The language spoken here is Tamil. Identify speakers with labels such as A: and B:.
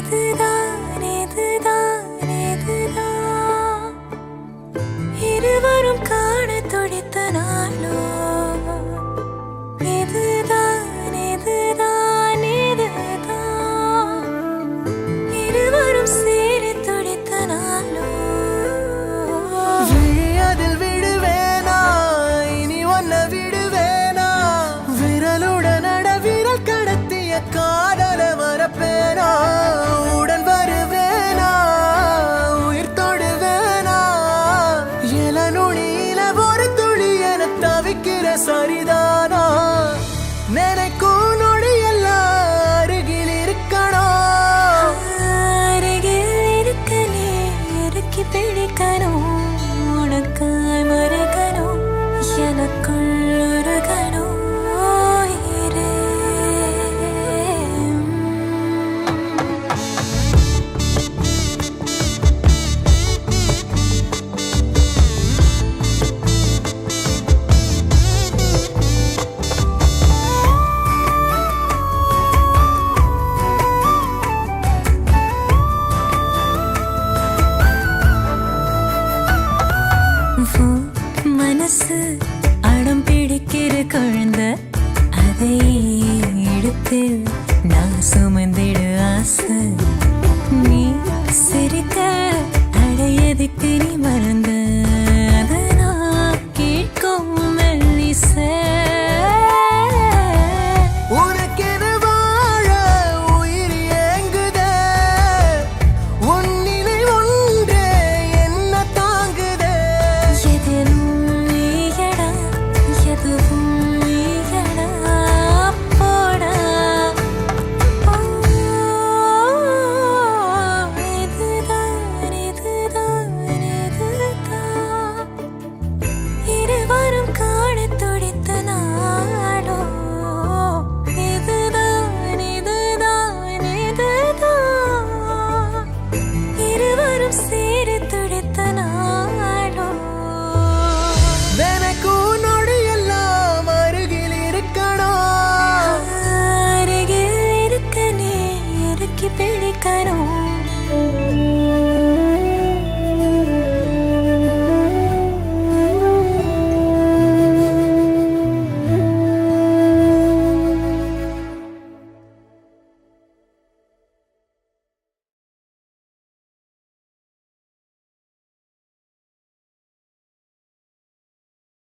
A: இதுதான் இதுதான் இதுதான் இருவரும் காண துடித்த நாளோ இதுதான் இதுதான் இதுதான் இருவரும் சேர துடித்த நாளோ
B: விழியதில் விடுவேனா இனி ஒன்ன விடுவேனா விரலுடன் விரல் கடத்திய காதல மறப்பேனா உடன் வருவேனா உயிர் தொடுவேனா எல நுனியில ஒரு துளி என தவிக்கிற சரிதானா நினைக்கும் நொடியெல்லாம் அருகில் இருக்கணும்
A: அருகில் இருக்க நீ இறுக்கி பிடிக்கணும் உனக்காய் மறக்கணும் எனக்குள் உருகணும் உயிரே. மனசு அடம் பிடிக்கிற குழந்தை அதை எடுத்து நான் சுமந்திடு ஆசை நீ சிரிக்க